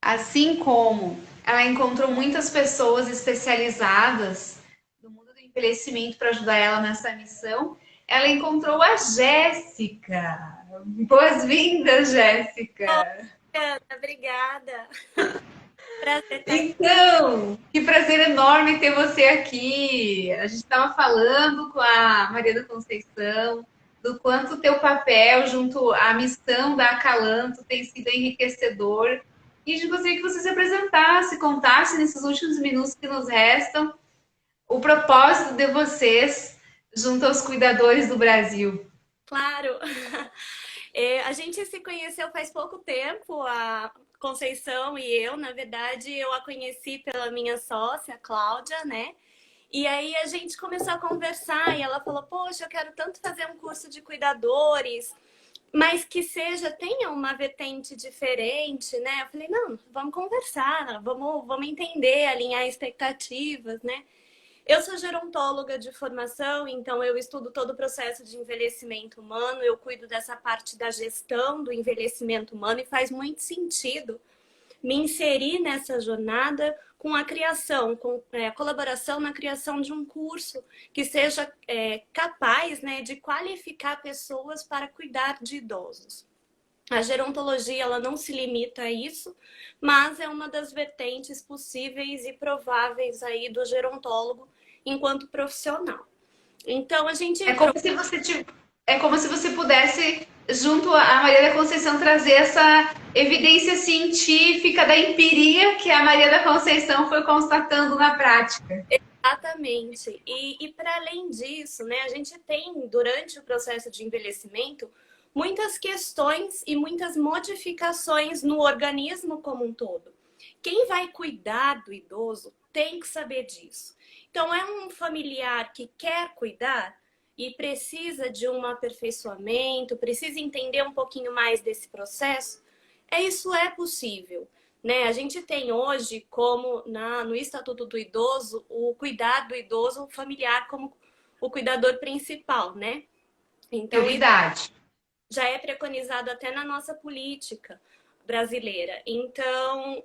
assim como ela encontrou muitas pessoas especializadas no mundo do envelhecimento para ajudar ela nessa missão, ela encontrou a Jéssica. Boas-vindas, Jéssica. Obrigada. Prazer estar aqui. Então, que prazer enorme ter você aqui. A gente estava falando com a Maria da Conceição do quanto o teu papel junto à missão da Acalanto tem sido enriquecedor. E a gente gostaria que você se apresentasse, contasse nesses últimos minutos que nos restam o propósito de vocês junto aos cuidadores do Brasil. Claro. A gente se conheceu faz pouco tempo, a Conceição e eu. Na verdade, eu a conheci pela minha sócia, Cláudia, né? E aí a gente começou a conversar e ela falou, poxa, eu quero tanto fazer um curso de cuidadores, mas que tenha uma vertente diferente, né? Eu falei, não, vamos conversar, vamos entender, alinhar expectativas, né? Eu sou gerontóloga de formação, então eu estudo todo o processo de envelhecimento humano, eu cuido dessa parte da gestão do envelhecimento humano e faz muito sentido me inserir nessa jornada com a criação, com a colaboração na criação de um curso que seja capaz, né, de qualificar pessoas para cuidar de idosos. A gerontologia ela não se limita a isso, mas é uma das vertentes possíveis e prováveis aí do gerontólogo enquanto profissional. Então a gente É como se você pudesse, junto à Maria da Conceição, trazer essa evidência científica da empiria que a Maria da Conceição foi constatando na prática. Exatamente. E para além disso, né, a gente tem, durante o processo de envelhecimento, muitas questões e muitas modificações no organismo como um todo. Quem vai cuidar do idoso tem que saber disso. Então, é um familiar que quer cuidar e precisa de um aperfeiçoamento, precisa entender um pouquinho mais desse processo, isso é possível. Né? A gente tem hoje, como no Estatuto do Idoso, o cuidar do idoso familiar como o cuidador principal, né? Então, Prioridade. já é preconizado até na nossa política brasileira. Então,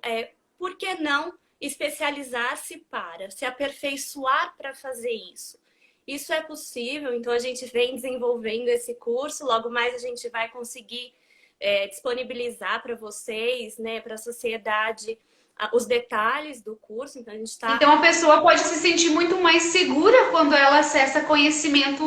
por que não especializar-se para se aperfeiçoar para fazer isso? Isso é possível, então a gente vem desenvolvendo esse curso, logo mais a gente vai conseguir disponibilizar para vocês, né, para a sociedade, os detalhes do curso. Então, Então a pessoa pode se sentir muito mais segura quando ela acessa conhecimento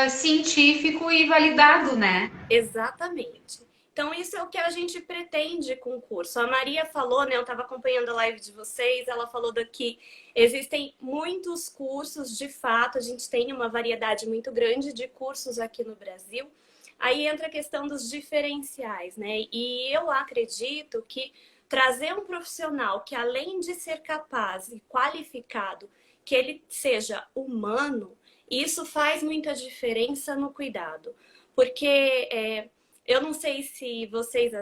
científico e validado, né? Exatamente. Então, isso é o que a gente pretende com o curso. A Maria falou, né? Eu estava acompanhando a live de vocês, ela falou daqui, existem muitos cursos, de fato, a gente tem uma variedade muito grande de cursos aqui no Brasil. Aí entra a questão dos diferenciais, né? E eu acredito que trazer um profissional que, além de ser capaz e qualificado, que ele seja humano, isso faz muita diferença no cuidado. Porque eu não sei se vocês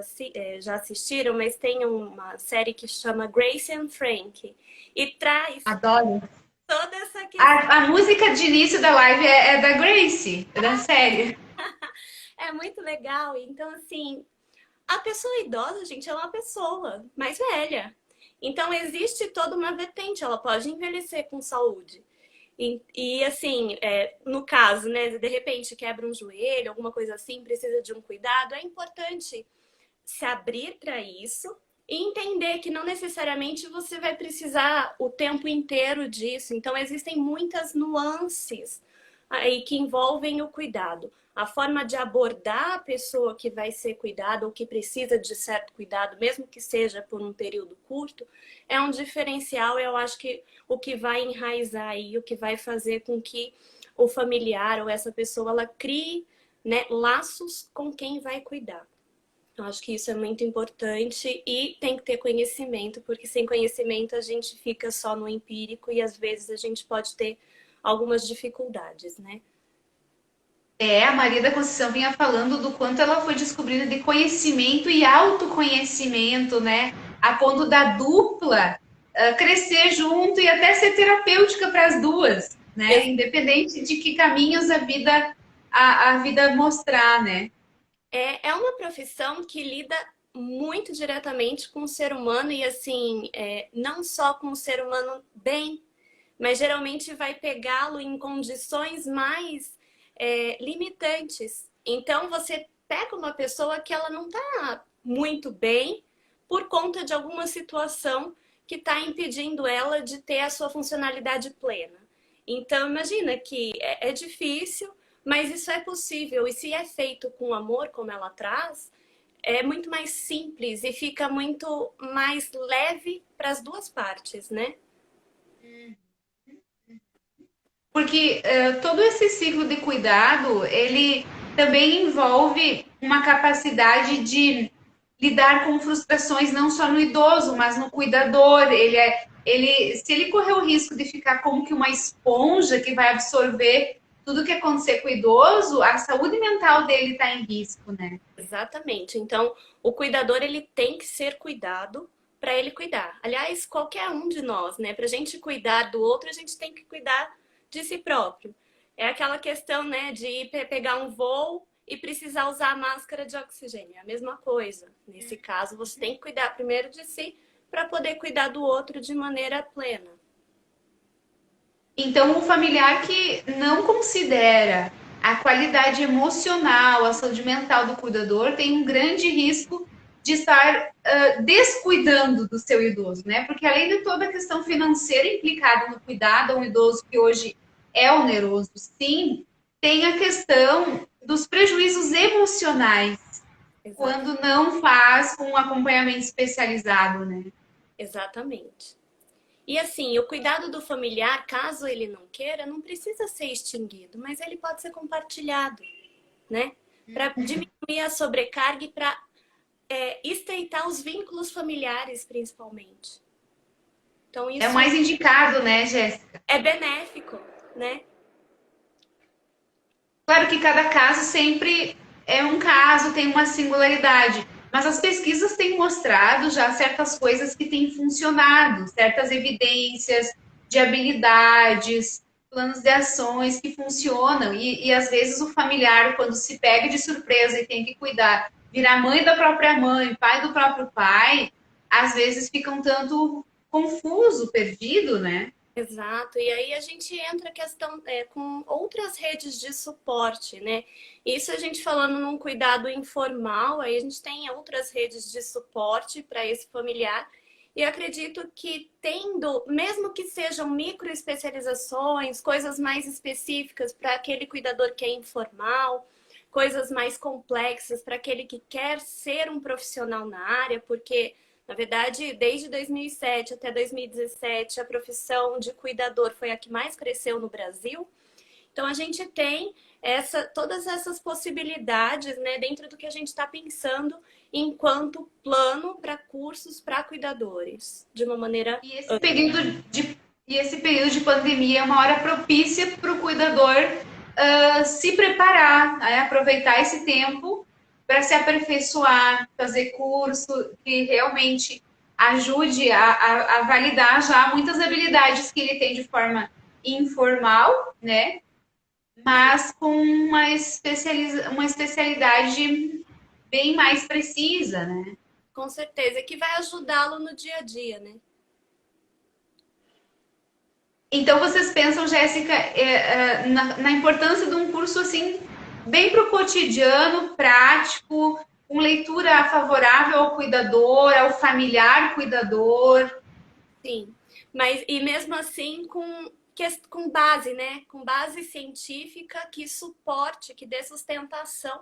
já assistiram, mas tem uma série que chama Grace and Frankie. E traz Adoro. toda essa questão. A música de início da live é da Grace, da série. É muito legal. Então, assim, A pessoa idosa, gente, ela é uma pessoa mais velha. Então, existe toda uma vertente, ela pode envelhecer com saúde. Assim, no caso, né, de repente quebra um joelho, alguma coisa assim, precisa de um cuidado, é importante se abrir para isso e entender que não necessariamente você vai precisar o tempo inteiro disso. Então, existem muitas nuances aí que envolvem o cuidado. A forma de abordar a pessoa que vai ser cuidada ou que precisa de certo cuidado, mesmo que seja por um período curto, é um diferencial. Eu acho que o que vai enraizar aí, o que vai fazer com que o familiar ou essa pessoa ela crie, né, laços com quem vai cuidar. Eu acho que isso é muito importante e tem que ter conhecimento, porque sem conhecimento a gente fica só no empírico e às vezes a gente pode ter algumas dificuldades, né? A Maria da Conceição vinha falando do quanto ela foi descobrindo de conhecimento e autoconhecimento, né? A ponto da dupla crescer junto e até ser terapêutica para as duas, né? Independente de que caminhos a vida mostrar, né? É uma profissão que lida muito diretamente com o ser humano e assim, não só com o ser humano bem, mas geralmente vai pegá-lo em condições mais limitantes. Então você pega uma pessoa que ela não está muito bem por conta de alguma situação que está impedindo ela de ter a sua funcionalidade plena. Então imagina que é difícil, mas isso é possível. E se é feito com amor, como ela traz, é muito mais simples e fica muito mais leve para as duas partes, né? Porque todo esse ciclo de cuidado, ele também envolve uma capacidade de lidar com frustrações não só no idoso, mas no cuidador. Se ele correr o risco de ficar como que uma esponja que vai absorver tudo que acontecer com o idoso, a saúde mental dele está em risco, né? Exatamente. Então, o cuidador ele tem que ser cuidado para ele cuidar. Aliás, qualquer um de nós, né? Para a gente cuidar do outro, a gente tem que cuidar de si próprio. É aquela questão, né, de ir pegar um voo e precisar usar a máscara de oxigênio. É a mesma coisa. Nesse caso, você tem que cuidar primeiro de si para poder cuidar do outro de maneira plena. Então, o familiar que não considera a qualidade emocional, a saúde mental do cuidador, tem um grande risco de estar descuidando do seu idoso, né? Porque além de toda a questão financeira implicada no cuidado a um idoso que hoje é oneroso, sim, tem a questão dos prejuízos emocionais. Exato. Quando não faz um acompanhamento especializado, né? Exatamente. E assim, o cuidado do familiar, caso ele não queira, não precisa ser extinguido, mas ele pode ser compartilhado, né? Para diminuir a sobrecarga e para estreitar os vínculos familiares, principalmente. Então, isso é o mais indicado, né, Jéssica? É benéfico, né? Claro que cada caso sempre é um caso, tem uma singularidade. Mas as pesquisas têm mostrado já certas coisas que têm funcionado, certas evidências de habilidades, planos de ações que funcionam. E às vezes o familiar, quando se pega de surpresa e tem que cuidar, virar mãe da própria mãe, pai do próprio pai, às vezes fica um tanto confuso, perdido, né? Exato, e aí a gente entra a questão com outras redes de suporte, né? Isso a gente falando num cuidado informal, aí a gente tem outras redes de suporte para esse familiar. E acredito que tendo, mesmo que sejam micro especializações, coisas mais específicas para aquele cuidador que é informal, coisas mais complexas para aquele que quer ser um profissional na área, porque na verdade, desde 2007 até 2017, a profissão de cuidador foi a que mais cresceu no Brasil. Então, a gente tem todas essas possibilidades, né, dentro do que a gente está pensando enquanto plano para cursos para cuidadores, de uma maneira... E esse período de pandemia é uma hora propícia para o cuidador se preparar, aproveitar esse tempo para se aperfeiçoar, fazer curso que realmente ajude a validar já muitas habilidades que ele tem de forma informal, né? Mas com uma especialidade bem mais precisa, né? Com certeza, que vai ajudá-lo no dia a dia, né? Então vocês pensam, Jéssica, na importância de um curso assim, bem para o cotidiano, prático, com leitura favorável ao cuidador, ao familiar cuidador. Sim, mas e mesmo assim com base, né? Com base científica que suporte, que dê sustentação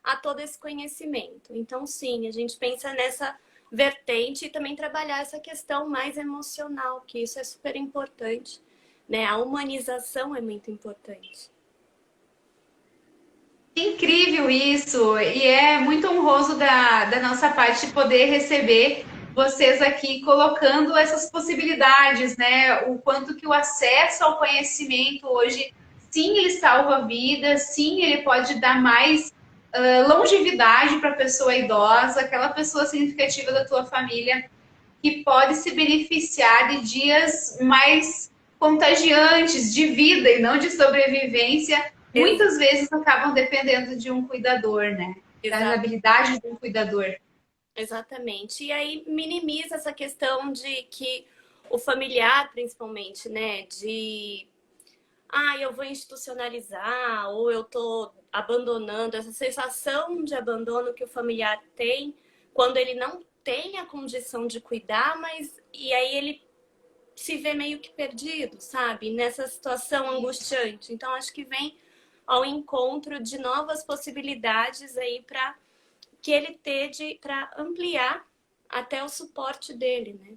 a todo esse conhecimento. Então, sim, a gente pensa nessa vertente e também trabalhar essa questão mais emocional, que isso é super importante, né? A humanização é muito importante. Incrível isso! E é muito honroso da nossa parte poder receber vocês aqui colocando essas possibilidades, né? O quanto que o acesso ao conhecimento hoje, sim, ele salva vidas, sim, ele pode dar mais longevidade para a pessoa idosa, aquela pessoa significativa da tua família que pode se beneficiar de dias mais contagiantes de vida e não de sobrevivência, muitas vezes acabam dependendo de um cuidador, né? Das habilidades de um cuidador. Exatamente. E aí minimiza essa questão de que o familiar, principalmente, né? Eu vou institucionalizar, ou eu tô abandonando, essa sensação de abandono que o familiar tem quando ele não tem a condição de cuidar, e aí ele se vê meio que perdido, sabe? Nessa situação angustiante. Então, acho que vem ao encontro de novas possibilidades aí para que ele tenha para ampliar até o suporte dele, né?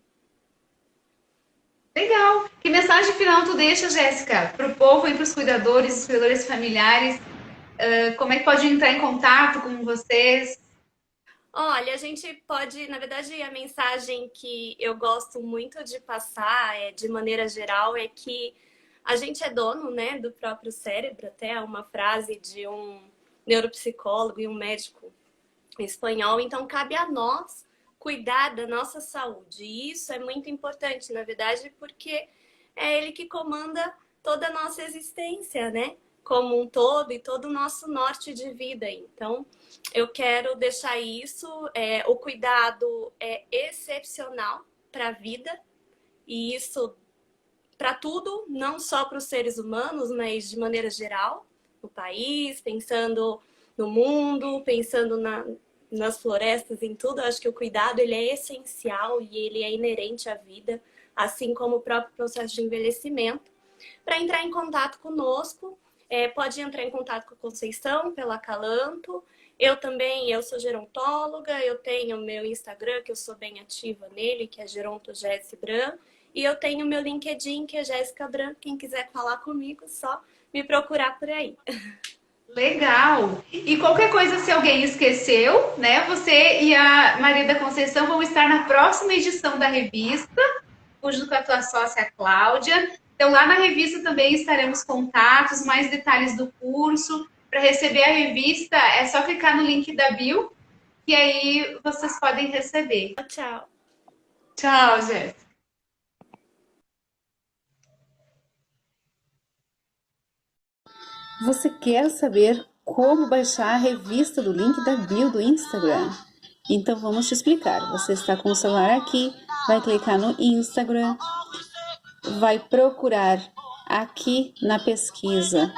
Legal! Que mensagem final tu deixa, Jéssica, para o povo e para os cuidadores familiares? Como é que pode entrar em contato com vocês? Olha, a gente pode, na verdade, a mensagem que eu gosto muito de passar, de maneira geral, é que a gente é dono, né, do próprio cérebro, até uma frase de um neuropsicólogo e um médico espanhol, então cabe a nós cuidar da nossa saúde. E isso é muito importante, na verdade, porque é ele que comanda toda a nossa existência, né? Como um todo e todo o nosso norte de vida. Então, eu quero deixar isso. O cuidado é excepcional para a vida, e isso para tudo, não só para os seres humanos, mas de maneira geral, no país, pensando no mundo, pensando nas florestas, em tudo. Eu acho que o cuidado ele é essencial e ele é inerente à vida, assim como o próprio processo de envelhecimento. Para entrar em contato conosco, pode entrar em contato com a Conceição pela Acalanto. Eu sou gerontóloga, eu tenho meu Instagram, que eu sou bem ativa nele, que é gerontogessibran, e eu tenho meu LinkedIn, que é Jéssica Bran. Quem quiser falar comigo, só me procurar por aí. Legal! E qualquer coisa, se alguém esqueceu, né? Você e a Maria da Conceição vão estar na próxima edição da revista, junto com a tua sócia Cláudia. Então, lá na revista também estaremos contatos, mais detalhes do curso. Para receber a revista, é só clicar no link da bio, que aí vocês podem receber. Tchau. Tchau, Jéssica. Você quer saber como baixar a revista do link da bio do Instagram? Então vamos te explicar. Você está com o celular aqui, vai clicar no Instagram, vai procurar aqui na pesquisa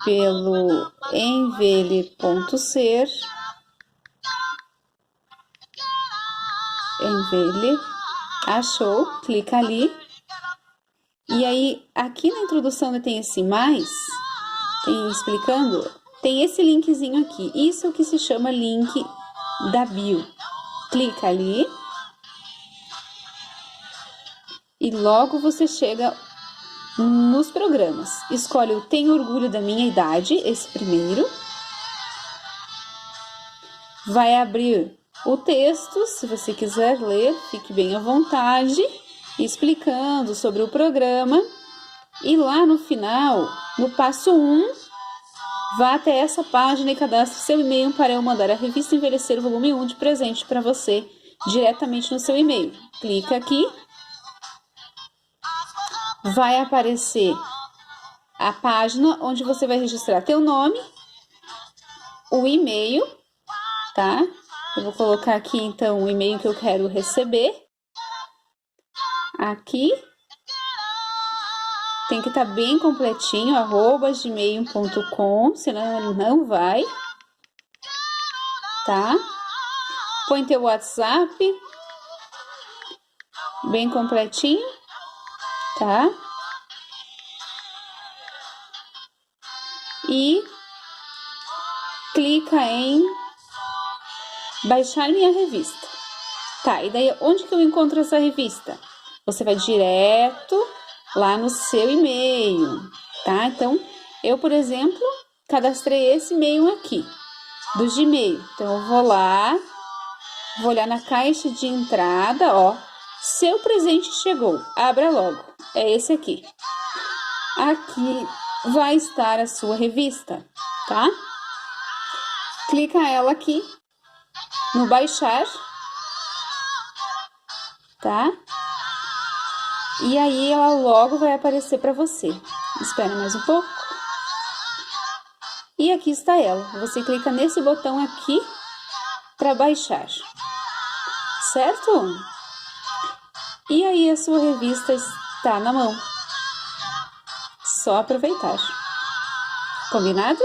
pelo envelhe.ser, envelhe, achou, clica ali, e aí aqui na introdução tem esse mais, tem explicando, tem esse linkzinho aqui, isso é o que se chama link da bio. Clica ali e logo você chega nos programas. Escolhe o Tenho Orgulho da Minha Idade, esse primeiro. Vai abrir o texto, se você quiser ler, fique bem à vontade, explicando sobre o programa. E lá no final, no passo 1, vá até essa página e cadastre seu e-mail para eu mandar a revista Envelhecer volume 1 de presente para você, diretamente no seu e-mail. Clica aqui. Vai aparecer a página onde você vai registrar teu nome, o e-mail tá? Eu vou colocar aqui, então, o e-mail que eu quero receber. Aqui. Tem que estar bem completinho, @gmail.com, senão não vai, tá? Põe teu WhatsApp, bem completinho, tá? E clica em baixar minha revista. Tá, e daí onde que eu encontro essa revista? Você vai direto lá no seu e-mail, tá? Então, eu, por exemplo, cadastrei esse e-mail aqui, do Gmail. Então, eu vou lá, vou olhar na caixa de entrada, ó. Seu presente chegou, abra logo. É esse aqui. Aqui vai estar a sua revista, tá? Clica ela aqui no baixar, tá? E aí ela logo vai aparecer para você. Espera mais um pouco. E aqui está ela. Você clica nesse botão aqui para baixar. Certo? E aí a sua revista está na mão. Só aproveitar. Combinado?